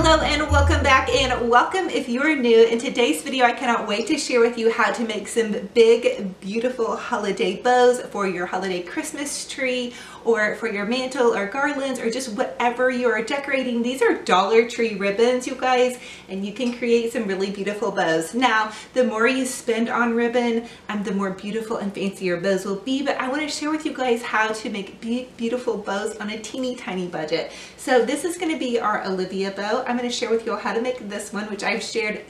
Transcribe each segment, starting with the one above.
Hello and welcome back, and welcome if you're new. In today's video I cannot wait to share with you how to make some big beautiful holiday bows for your holiday Christmas tree or for your mantle or garlands or just whatever you are decorating. These are Dollar Tree ribbons, you guys, and you can create some really beautiful bows. Now the more you spend on ribbon, the more beautiful and fancy your bows will be, but I want to share with you guys how to make beautiful bows on a teeny tiny budget. So this is going to be our Olivia bow. I'm going to share with you all how to make this one, which I've shared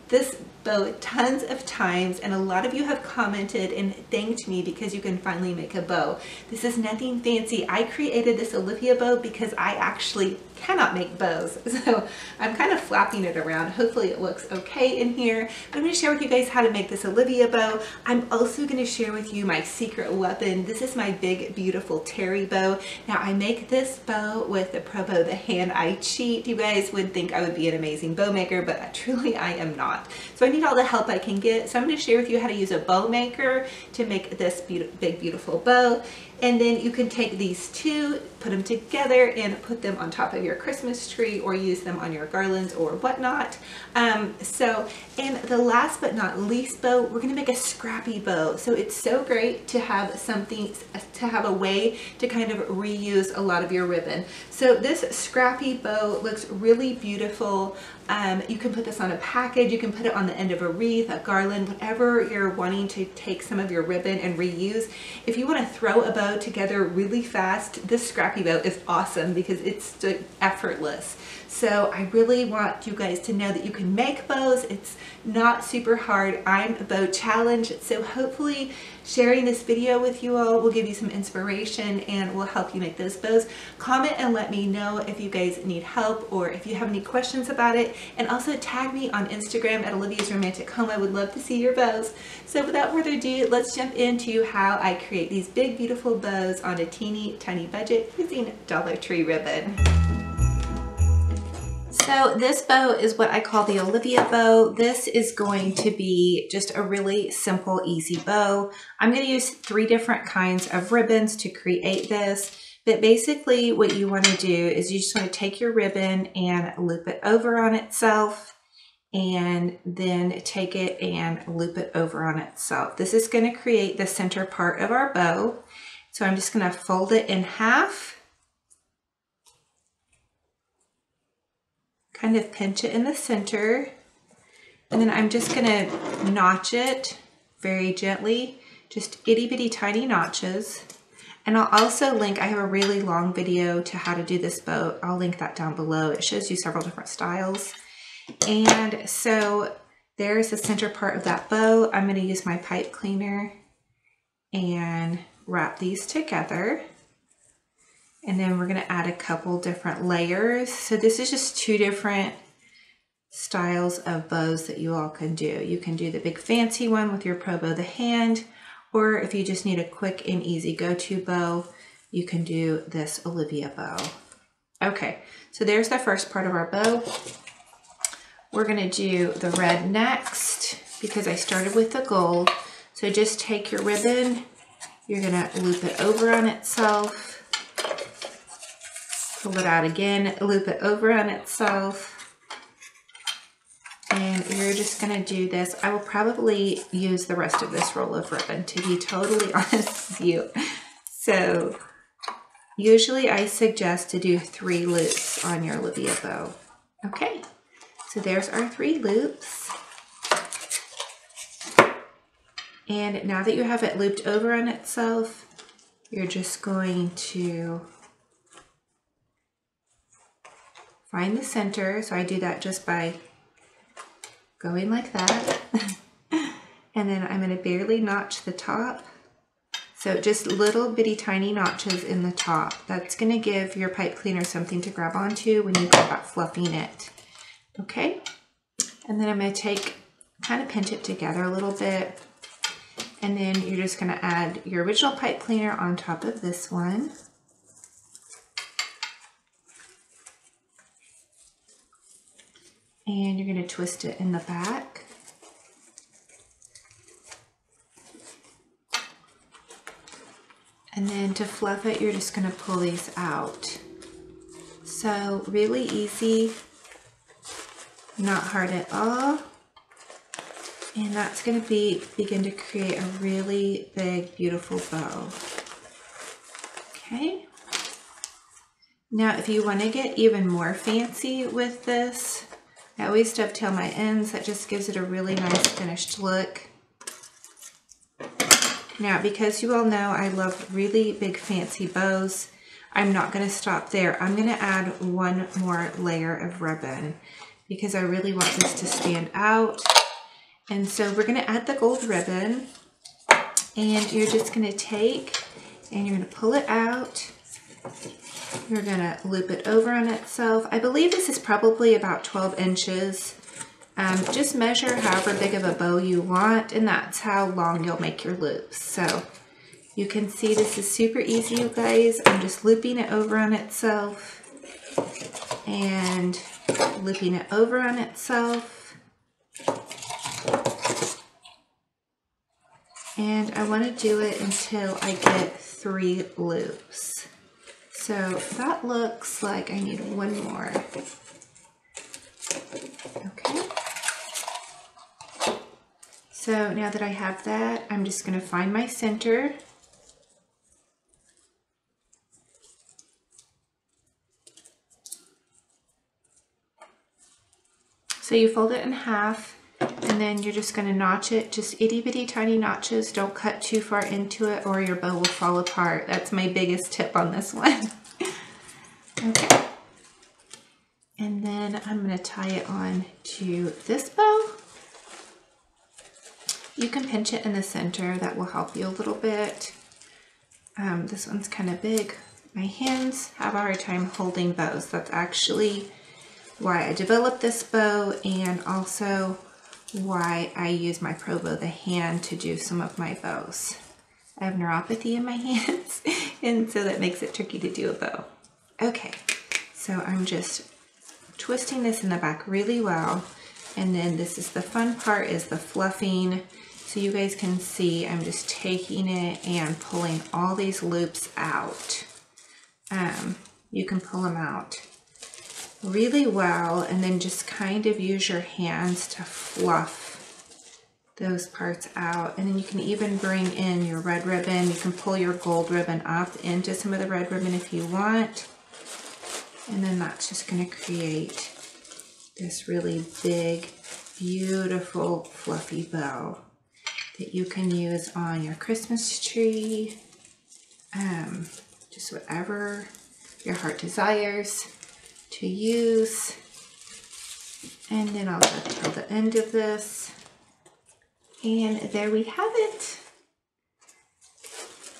this bow tons of times, and a lot of you have commented and thanked me because you can finally make a bow. This is nothing fancy. I created this Olivia bow because I actually cannot make bows, so I'm kind of flapping it around. Hopefully it looks okay in here, but I'm going to share with you guys how to make this Olivia bow. I'm also going to share with you my secret weapon. This is my big beautiful terry bow. Now I make this bow with the Pro Bow, the hand. I cheat. You guys would think I would be an amazing bow maker, but truly I am not. So I need all the help I can get. So I'm going to share with you how to use a bow maker to make this big beautiful bow. And then you can take these two, put them together and put them on top of your Christmas tree or use them on your garlands or whatnot. And the last but not least bow, we're gonna make a scrappy bow. So it's so great to have something, to have a way to kind of reuse a lot of your ribbon. So this scrappy bow looks really beautiful. You can put this on a package, you can put it on the end of a wreath, a garland, whatever you're wanting to take some of your ribbon and reuse. If you want to throw a bow together really fast, this scrappy bow is awesome because it's effortless. So I really want you guys to know that you can make bows. It's not super hard. I'm a bow challenged, so hopefully sharing this video with you all will give you some inspiration and will help you make those bows. Comment and let me know if you guys need help or if you have any questions about it, and also tag me on Instagram at Olivia's Romantic Home. I would love to see your bows. So without further ado, let's jump into how I create these big beautiful bows on a teeny tiny budget using Dollar Tree ribbon. So this bow is what I call the Olivia bow. This is going to be just a really simple, easy bow. I'm going to use 3 different kinds of ribbons to create this. But basically what you want to do is you just want to take your ribbon and loop it over on itself, and then take it and loop it over on itself. This is going to create the center part of our bow. So I'm just going to fold it in half, kind of pinch it in the center, and then I'm just going to notch it very gently, just itty bitty tiny notches. And I'll also link, I have a really long video to how to do this bow. I'll link that down below. It shows you several different styles. And so there's the center part of that bow. I'm going to use my pipe cleaner and wrap these together. And then we're going to add a couple different layers. So this is just 2 different styles of bows that you all can do. You can do the big fancy one with your Pro Bow, the hand, or if you just need a quick and easy go-to bow, you can do this Olivia bow. Okay, so there's the first part of our bow. We're going to do the red next because I started with the gold. So just take your ribbon, you're going to loop it over on itself, pull it out again, loop it over on itself, and you're just going to do this. I will probably use the rest of this roll of ribbon, to be totally honest with you. So usually I suggest to do 3 loops on your Olivia bow. Okay, so there's our 3 loops. And now that you have it looped over on itself, you're just going to find the center. So I do that just by going like that. And then I'm going to barely notch the top. So just little bitty tiny notches in the top. That's going to give your pipe cleaner something to grab onto when you go about fluffing it. Okay. And then I'm going to kind of pinch it together a little bit. And then you're just going to add your original pipe cleaner on top of this one. And you're going to twist it in the back. And then to fluff it, you're just going to pull these out. So really easy. not hard at all. And that's going to begin to create a really big, beautiful bow. Okay. Now, if you want to get even more fancy with this, I always dovetail my ends. That just gives it a really nice finished look. Now, because you all know I love really big fancy bows, I'm not going to stop there. I'm going to add one more layer of ribbon because I really want this to stand out. And so we're going to add the gold ribbon, and you're just going to take and you're going to pull it out. You're going to loop it over on itself. I believe this is probably about 12 inches. Just measure however big of a bow you want, and that's how long you'll make your loops. So you can see this is super easy, you guys. I'm just looping it over on itself and looping it over on itself. And I want to do it until I get 3 loops. So that looks like I need one more. Okay. So now that I have that, I'm just going to find my center. So you fold it in half, and then you're just going to notch it, just itty bitty tiny notches. Don't cut too far into it or your bow will fall apart. That's my biggest tip on this one. Okay. And then I'm going to tie it on to this bow. You can pinch it in the center. That will help you a little bit. This one's kind of big. My hands have a hard time holding bows. That's actually why I developed this bow, and also why I use my Pro Bow the hand to do some of my bows. I have neuropathy in my hands, and so that makes it tricky to do a bow. Okay, so I'm just twisting this in the back really well, and then this is the fun part, is the fluffing. So you guys can see I'm just taking it and pulling all these loops out. You can pull them out really well, and then just kind of use your hands to fluff those parts out. And then you can even bring in your red ribbon. You can pull your gold ribbon up into some of the red ribbon if you want. And then that's just going to create this really big, beautiful, fluffy bow that you can use on your Christmas tree, just whatever your heart desires to use. And then I'll go till the end of this, and there we have it.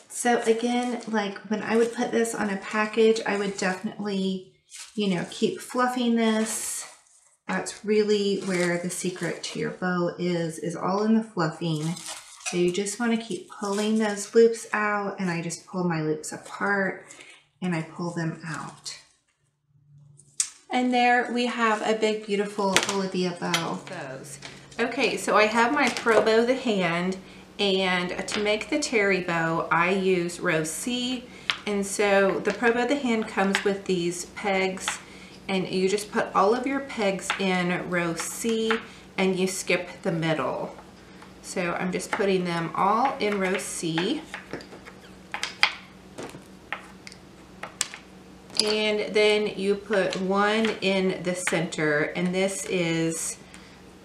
So again, like when I would put this on a package, I would definitely, you know, keep fluffing this. That's really where the secret to your bow is all in the fluffing. So you just want to keep pulling those loops out, and I just pull my loops apart and I pull them out. And there we have a big, beautiful Olivia Bow bows. Okay, so I have my Pro Bow the hand, and to make the terry bow, I use row C. And so the Pro Bow the hand comes with these pegs, and you just put all of your pegs in row C and you skip the middle. So I'm just putting them all in row C. And then you put one in the center, and this is,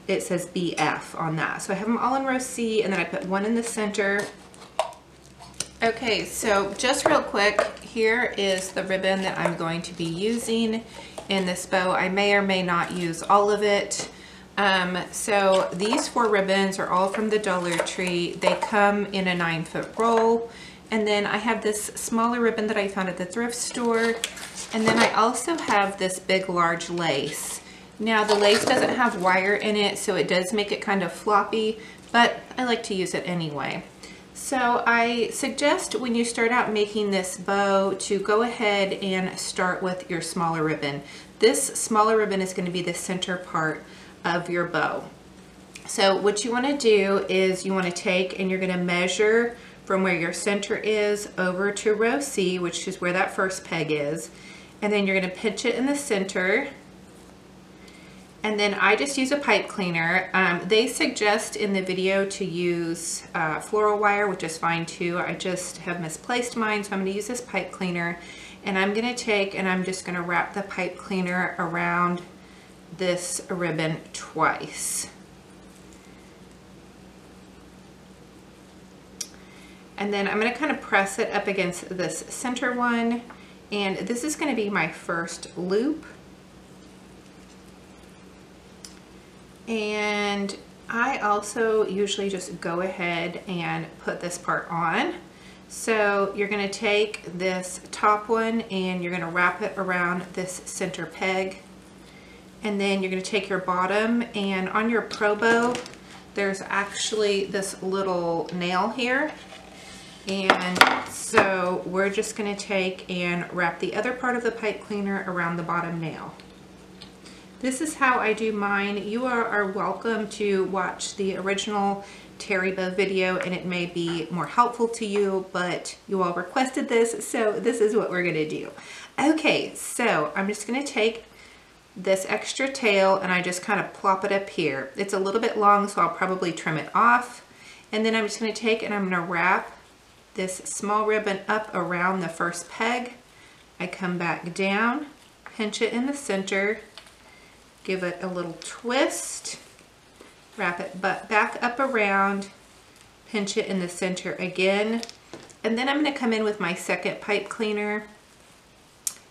it says BF on that. So I have them all in row C, and then I put one in the center. Okay, so just real quick, here is the ribbon that I'm going to be using in this bow. I may or may not use all of it. So these 4 ribbons are all from the Dollar Tree. They come in a 9-foot roll. And then I have this smaller ribbon that I found at the thrift store. And then I also have this big, large lace. Now the lace doesn't have wire in it, so it does make it kind of floppy, but I like to use it anyway. So I suggest when you start out making this bow to go ahead and start with your smaller ribbon. This smaller ribbon is going to be the center part of your bow. So what you want to do is you want to take and you're going to measure from where your center is over to row C, which is where that first peg is, and then you're going to pinch it in the center, And then I just use a pipe cleaner. They suggest in the video to use floral wire, which is fine too. I just have misplaced mine, so I'm going to use this pipe cleaner. And I'm going to take and I'm just going to wrap the pipe cleaner around this ribbon twice. And then I'm going to kind of press it up against this center one. And this is going to be my first loop. And I also usually just go ahead and put this part on. So you're going to take this top one and you're going to wrap it around this center peg. And then you're going to take your bottom, and on your Pro Bow, there's actually this little nail here. And so we're just going to take and wrap the other part of the pipe cleaner around the bottom nail. This is how I do mine. You are welcome to watch the original Terry bow video and it may be more helpful to you, but you all requested this, so this is what we're going to do. Okay, so I'm just going to take this extra tail and I just kind of plop it up here. It's a little bit long, so I'll probably trim it off. And then I'm just going to take and I'm going to wrap this small ribbon up around the first peg. I come back down, pinch it in the center, give it a little twist, wrap it back up around, pinch it in the center again, and then I'm going to come in with my second pipe cleaner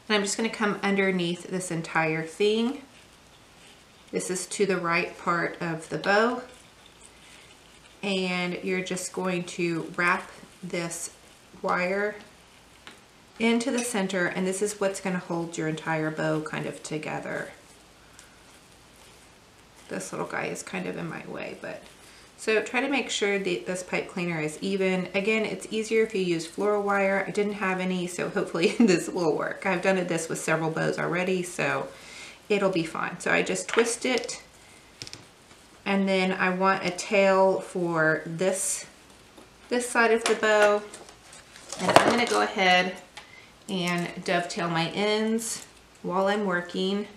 and I'm just going to come underneath this entire thing. This is to the right part of the bow, and you're just going to wrap this wire into the center, and this is what's going to hold your entire bow kind of together. This little guy is kind of in my way, but so try to make sure that this pipe cleaner is even. Again, it's easier if you use floral wire. I didn't have any, so hopefully this will work. I've done this with several bows already, so it'll be fine. So I just twist it, and then I want a tail for this side of the bow, and I'm going to go ahead and dovetail my ends while I'm working.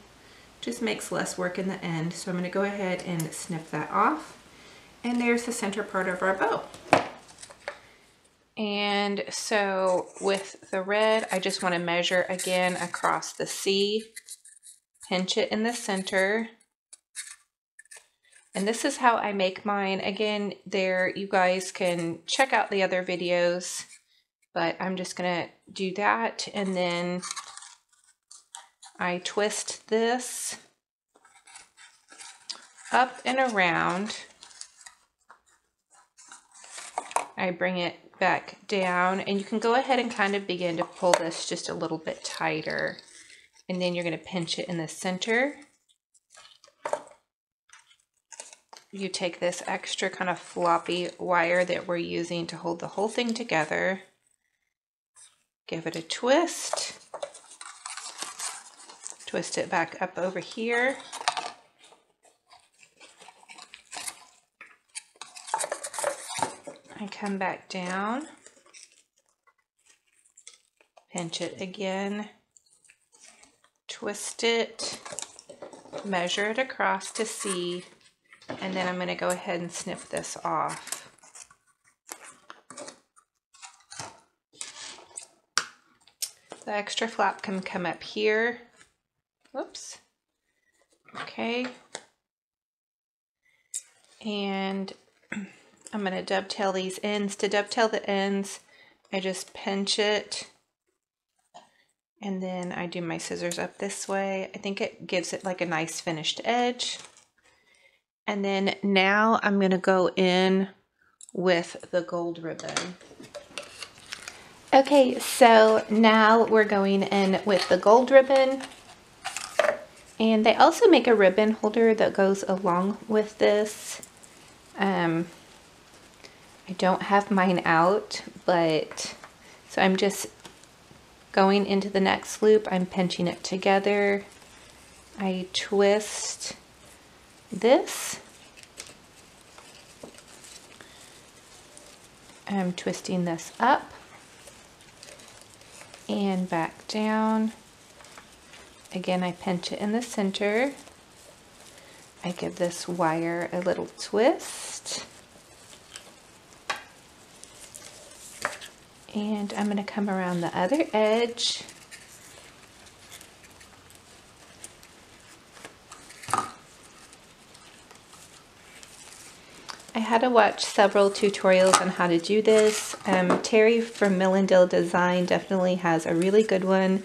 Just makes less work in the end, so I'm going to go ahead and snip that off, and there's the center part of our bow. And so with the red, I just want to measure again across the C, pinch it in the center. And this is how I make mine. Again, there you guys can check out the other videos, but I'm just gonna do that, and then I twist this up and around. I bring it back down, and you can go ahead and kind of begin to pull this just a little bit tighter, and then you're gonna pinch it in the center. You take this extra kind of floppy wire that we're using to hold the whole thing together, give it a twist, twist it back up over here, I come back down, pinch it again, twist it, measure it across to C, and then I'm going to go ahead and snip this off. The extra flap can come up here. Whoops. Okay. And I'm going to dovetail these ends. To dovetail the ends, I just pinch it, and then I do my scissors up this way. I think it gives it like a nice finished edge. And then now I'm going to go in with the gold ribbon. Okay, so now we're going in with the gold ribbon. And they also make a ribbon holder that goes along with this. I don't have mine out, but so I'm just going into the next loop. I'm pinching it together. I twist this. I'm twisting this up and back down. Again, I pinch it in the center. I give this wire a little twist. And I'm going to come around the other edge. I had to watch several tutorials on how to do this. Terry from Millendale Design definitely has a really good one,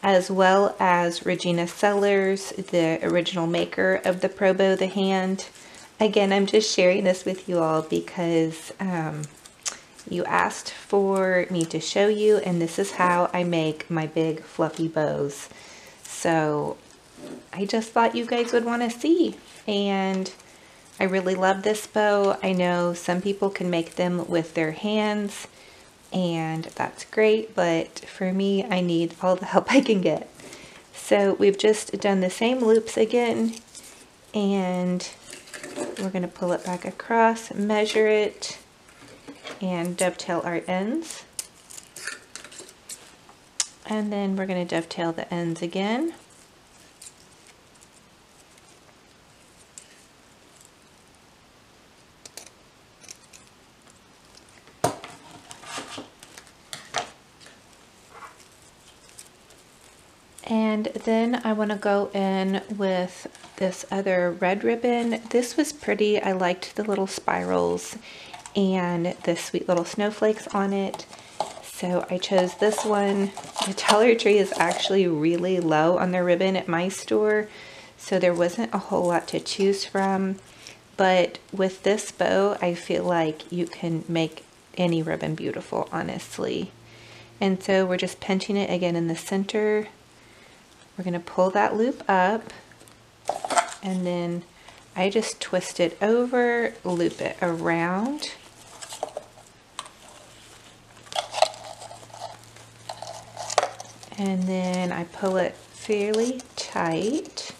as well as Regina Sellers, the original maker of the Pro Bow the Hand. Again, I'm just sharing this with you all because you asked for me to show you, and this is how I make my big fluffy bows. So I just thought you guys would want to see, and I really love this bow. I know some people can make them with their hands, and that's great, but for me, I need all the help I can get. So we've just done the same loops again, and we're going to pull it back across, measure it, and dovetail our ends. And then we're going to dovetail the ends again. And then I want to go in with this other red ribbon. This was pretty. I liked the little spirals and the sweet little snowflakes on it. So I chose this one. The Dollar Tree is actually really low on their ribbon at my store, so there wasn't a whole lot to choose from. But with this bow, I feel like you can make any ribbon beautiful, honestly. And so we're just pinching it again in the center. We're going to pull that loop up, and then I just twist it over, loop it around. And then I pull it fairly tight.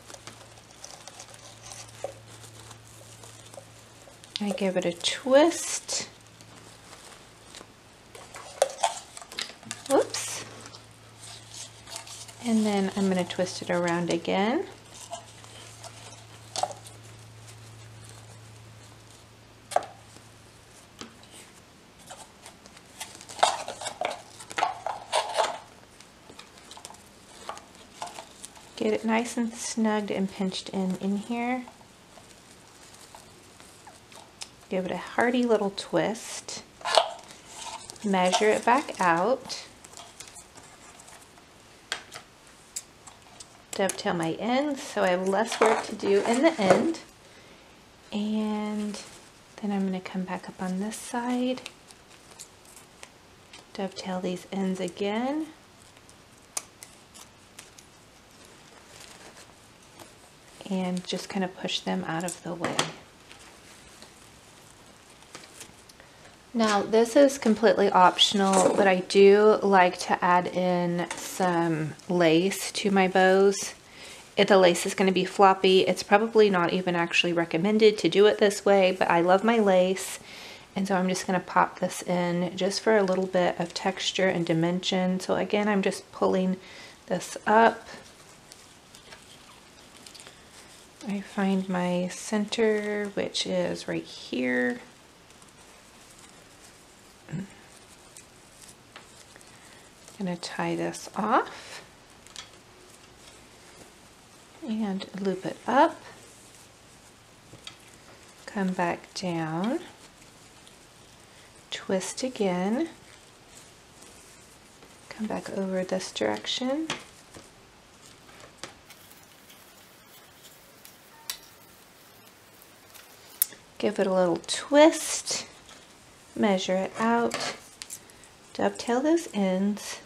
I give it a twist. Whoops. And then I'm going to twist it around again. Get it nice and snugged and pinched in here. Give it a hearty little twist. Measure it back out. Dovetail my ends so I have less work to do in the end. And then I'm going to come back up on this side. Dovetail these ends again. And just kind of push them out of the way. Now this is completely optional, but I do like to add in some lace to my bows. If the lace is going to be floppy, it's probably not even actually recommended to do it this way, but I love my lace, and so I'm just going to pop this in just for a little bit of texture and dimension. So again, I'm just pulling this up. I find my center, which is right here. I'm going to tie this off and loop it up, come back down, twist again, come back over this direction, give it a little twist, measure it out, dovetail those ends,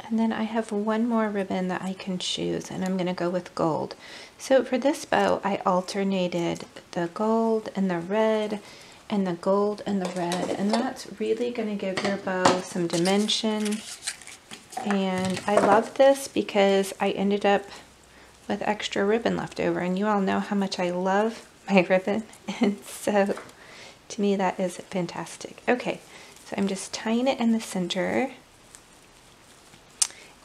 and then I have one more ribbon that I can choose, and I'm going to go with gold. So for this bow, I alternated the gold and the red and the gold and the red, and that's really going to give your bow some dimension. And I love this because I ended up with extra ribbon left over, and you all know how much I love my ribbon, and so to me that is fantastic. Okay, so I'm just tying it in the center,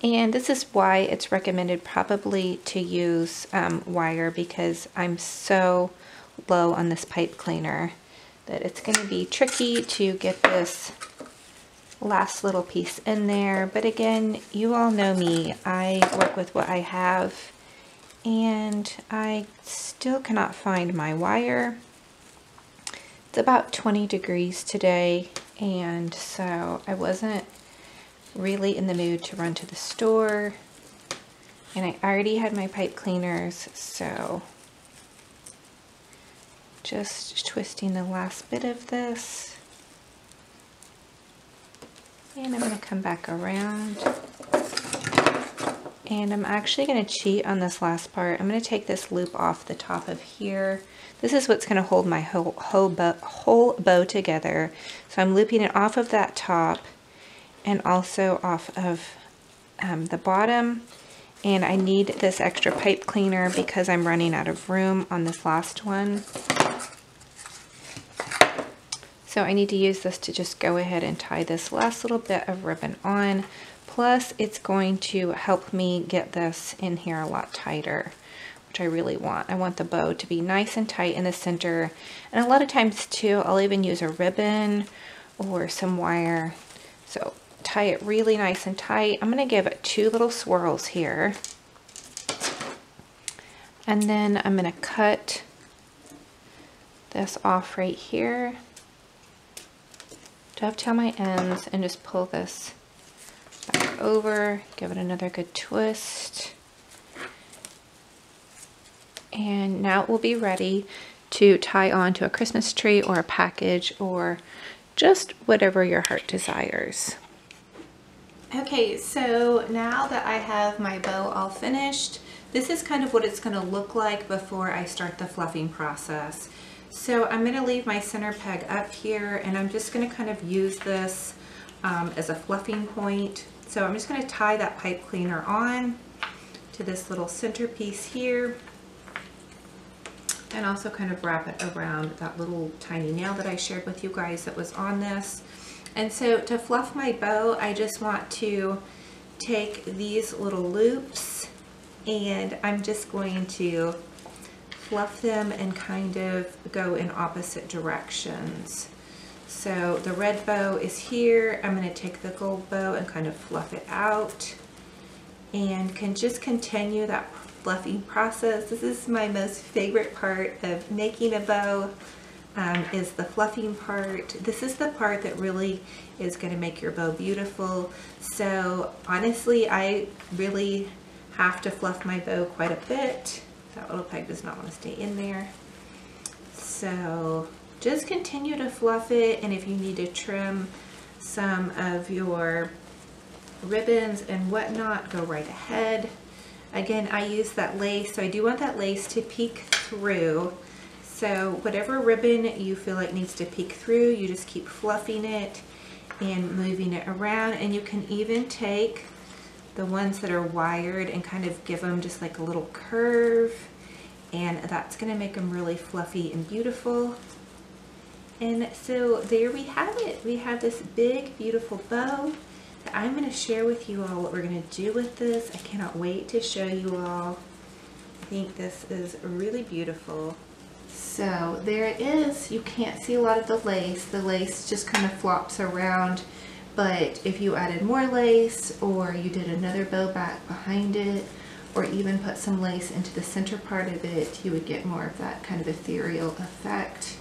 And this is why it's recommended probably to use wire, because I'm so low on this pipe cleaner that it's going to be tricky to get this last little piece in there. But again, you all know me. I work with what I have, and I still cannot find my wire. It's about 20 degrees today, and so I wasn't really in the mood to run to the store, and I already had my pipe cleaners, so just twisting the last bit of this, and I'm going to come back around, and I'm actually going to cheat on this last part. I'm going to take this loop off the top of here. This is what's going to hold my whole bow together, so I'm looping it off of that top and also off of the bottom. And I need this extra pipe cleaner because I'm running out of room on this last one. So I need to use this to just go ahead and tie this last little bit of ribbon on. Plus it's going to help me get this in here a lot tighter, which I really want. I want the bow to be nice and tight in the center. And a lot of times too, I'll even use a ribbon or some wire. So tie it really nice and tight. I'm going to give it 2 little swirls here, and then I'm going to cut this off right here, dovetail my ends, and just pull this back over, give it another good twist, and now it will be ready to tie on to a Christmas tree or a package or just whatever your heart desires. Okay, so now that I have my bow all finished, this is kind of what it's going to look like before I start the fluffing process. So I'm going to leave my center peg up here, and I'm just going to kind of use this as a fluffing point. So I'm just going to tie that pipe cleaner on to this little centerpiece here, and also kind of wrap it around that little tiny nail that I shared with you guys that was on this. And so to fluff my bow, I just want to take these little loops, and I'm just going to fluff them and kind of go in opposite directions. So the red bow is here. I'm going to take the gold bow and kind of fluff it out, and can just continue that fluffing process. This is my most favorite part of making a bow. Is the fluffing part. This is the part that really is going to make your bow beautiful. So honestly, I really have to fluff my bow quite a bit. That little peg does not want to stay in there. So just continue to fluff it, and if you need to trim some of your ribbons and whatnot, go right ahead. Again, I use that lace, so I do want that lace to peek through. So whatever ribbon you feel like needs to peek through, you just keep fluffing it and moving it around. And you can even take the ones that are wired and kind of give them just like a little curve, and that's going to make them really fluffy and beautiful. And so there we have it. We have this big, beautiful bow that I'm going to share with you all what we're going to do with this. I cannot wait to show you all. I think this is really beautiful. So there it is. You can't see a lot of the lace. The lace just kind of flops around, but if you added more lace, or you did another bow back behind it, or even put some lace into the center part of it, you would get more of that kind of ethereal effect,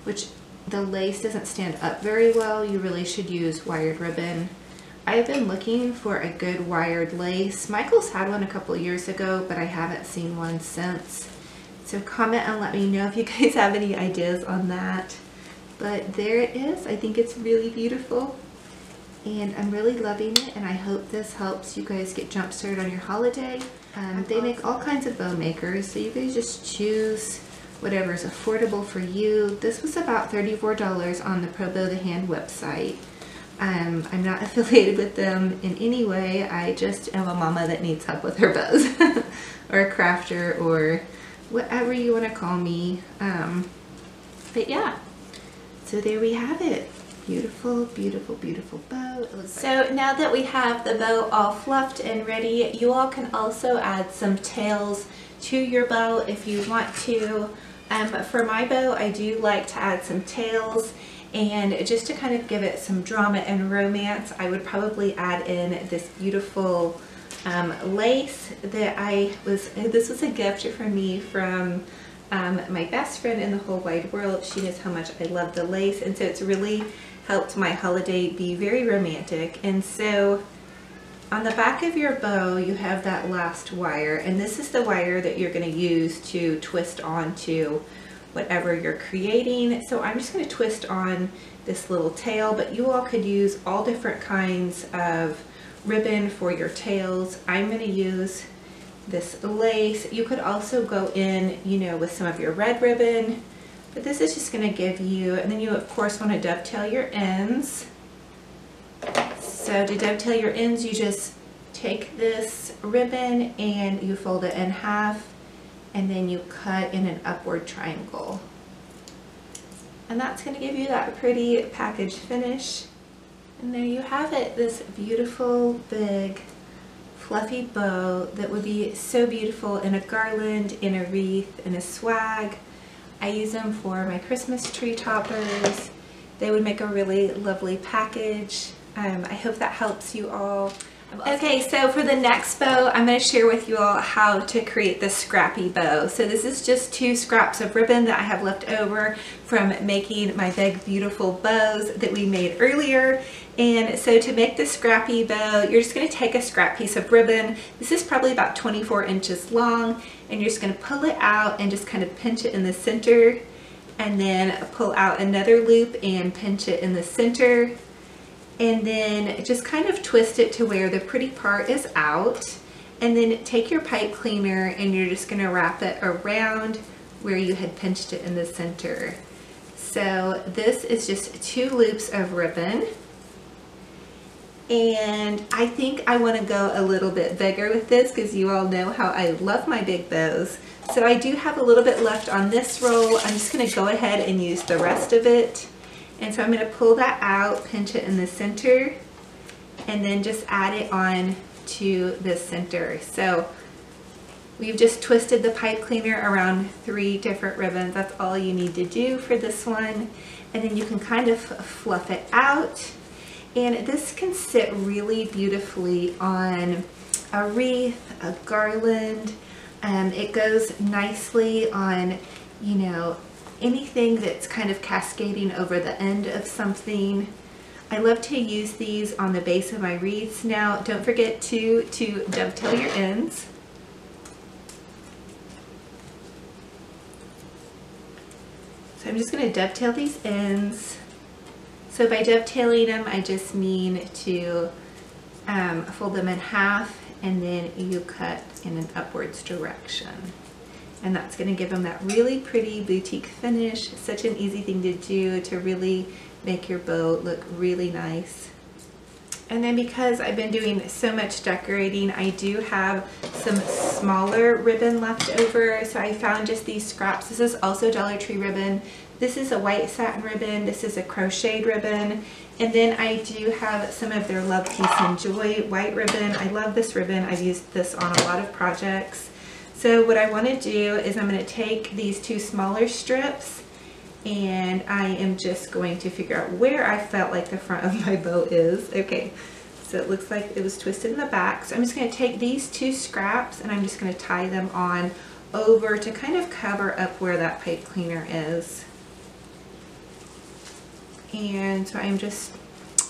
which the lace doesn't stand up very well. You really should use wired ribbon. I've been looking for a good wired lace. Michael's had one a couple years ago, but I haven't seen one since. So comment and let me know if you guys have any ideas on that. But there it is. I think it's really beautiful, and I'm really loving it, and I hope this helps you guys get jump started on your holiday. They make all kinds of bow makers, so you guys just choose whatever is affordable for you. This was about $34 on the Pro Bow the Hand website. I'm not affiliated with them in any way. I just am a mama that needs help with her bows or a crafter, or whatever you want to call me. But yeah, so there we have it. beautiful, beautiful, beautiful bow. So now that we have the bow all fluffed and ready, you all can also add some tails to your bow if you want to. For my bow, I do like to add some tails, and just to kind of give it some drama and romance, I would probably add in this beautiful lace that this was a gift for me from my best friend in the whole wide world. She knows how much I love the lace, and so it's really helped my holiday be very romantic. And so on the back of your bow you have that last wire, and this is the wire that you're going to use to twist onto whatever you're creating. So I'm just going to twist on this little tail, but you all could use all different kinds of ribbon for your tails. I'm going to use this lace. You could also go in, you know, with some of your red ribbon, but this is just going to give you, and then you of course want to dovetail your ends. So to dovetail your ends, you just take this ribbon and you fold it in half, and then you cut in an upward triangle. And that's going to give you that pretty package finish. And there you have it, this beautiful, big, fluffy bow that would be so beautiful in a garland, in a wreath, in a swag. I use them for my Christmas tree toppers. They would make a really lovely package. I hope that helps you all. Okay, so for the next bow, I'm going to share with you all how to create the scrappy bow. So this is just 2 scraps of ribbon that I have left over from making my big beautiful bows that we made earlier. And so to make the scrappy bow, you're just going to take a scrap piece of ribbon. This is probably about 24 inches long, and you're just going to pull it out and just kind of pinch it in the center, and then pull out another loop and pinch it in the center. And then just kind of twist it to where the pretty part is out, and then take your pipe cleaner and you're just going to wrap it around where you had pinched it in the center. So this is just 2 loops of ribbon, and I think I want to go a little bit bigger with this because you all know how I love my big bows. So I do have a little bit left on this roll. I'm just going to go ahead and use the rest of it. And so I'm going to pull that out, pinch it in the center, and then just add it on to the center. So we've just twisted the pipe cleaner around 3 different ribbons. That's all you need to do for this one. And then you can kind of fluff it out. And this can sit really beautifully on a wreath, a garland. It goes nicely on, you know, anything that's kind of cascading over the end of something. I love to use these on the base of my wreaths. Now don't forget to dovetail your ends. So I'm just going to dovetail these ends. So by dovetailing them, I just mean to fold them in half, and then you cut in an upwards direction. And that's going to give them that really pretty boutique finish. Such an easy thing to do to really make your bow look really nice. And then because I've been doing so much decorating, I do have some smaller ribbon left over. So I found just these scraps. This is also Dollar Tree ribbon. This is a white satin ribbon. This is a crocheted ribbon. And then I do have some of their Love, Peace, and Joy white ribbon. I love this ribbon. I've used this on a lot of projects. So what I want to do is I'm going to take these 2 smaller strips, and I am just going to figure out where I felt like the front of my bow is. Okay, so it looks like it was twisted in the back. So I'm just going to take these 2 scraps and I'm just going to tie them on over to kind of cover up where that pipe cleaner is. And so I'm just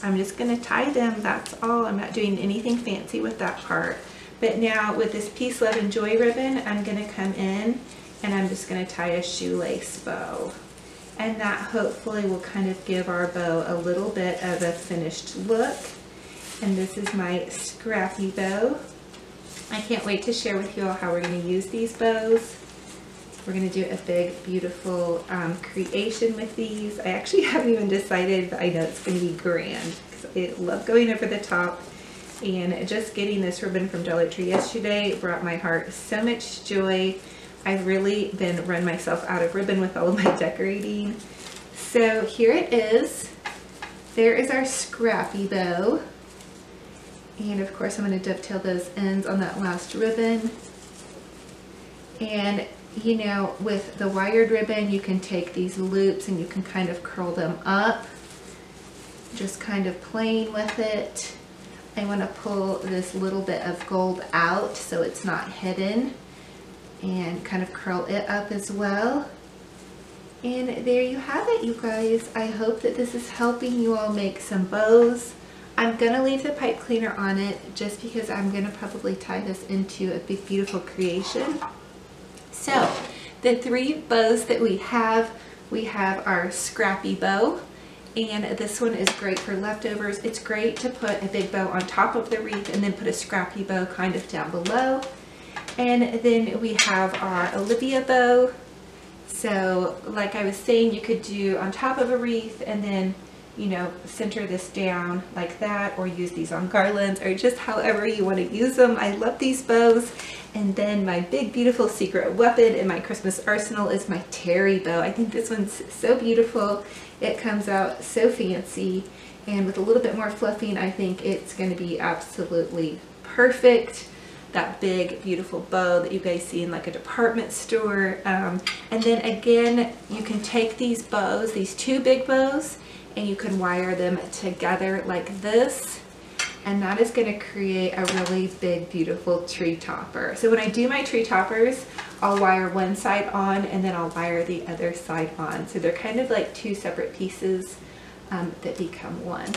going to tie them, that's all. I'm not doing anything fancy with that part. But now with this Peace, Love, and Joy ribbon, I'm going to come in and I'm just going to tie a shoelace bow. And that hopefully will kind of give our bow a little bit of a finished look. And this is my scrappy bow. I can't wait to share with you all how we're going to use these bows. We're going to do a big, beautiful creation with these. I actually haven't even decided, but I know it's going to be grand because I love going over the top. And just getting this ribbon from Dollar Tree yesterday brought my heart so much joy. I've really been run myself out of ribbon with all of my decorating. So here it is. there is our scrappy bow. And of course I'm going to dovetail those ends on that last ribbon. And you know, with the wired ribbon, you can take these loops and you can kind of curl them up, just kind of playing with it. I want to pull this little bit of gold out so it's not hidden, and kind of curl it up as well. And there you have it, you guys. I hope that this is helping you all make some bows. I'm gonna leave the pipe cleaner on it just because I'm gonna probably tie this into a big beautiful creation. So the 3 bows that we have our scrappy bow, and this one is great for leftovers. It's great to put a big bow on top of the wreath and then put a scrappy bow kind of down below. And then we have our Olivia bow. So like I was saying, you could do on top of a wreath and then, you know, center this down like that, or use these on garlands, or just however you want to use them. I love these bows. And then my big beautiful secret weapon in my Christmas arsenal is my terry bow. I think this one's so beautiful. It comes out so fancy, and with a little bit more fluffing, I think it's going to be absolutely perfect. That big beautiful bow that you guys see in like a department store. And then again, you can take these bows, these 2 big bows, and you can wire them together like this, and that is going to create a really big beautiful tree topper. So when I do my tree toppers, I'll wire one side on and then I'll wire the other side on. So they're kind of like 2 separate pieces that become one.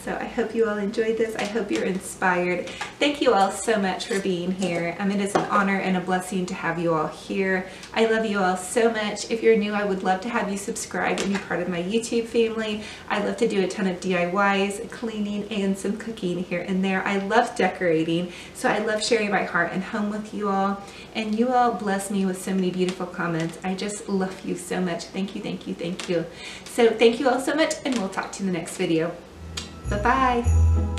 So I hope you all enjoyed this. I hope you're inspired. Thank you all so much for being here. It is an honor and a blessing to have you all here. I love you all so much. If you're new, I would love to have you subscribe and be part of my YouTube family. I love to do a ton of DIYs, cleaning, and some cooking here and there. I love decorating, so I love sharing my heart and home with you all. And you all bless me with so many beautiful comments. I just love you so much. Thank you, thank you, thank you. So thank you all so much, and we'll talk to you in the next video. Bye-bye.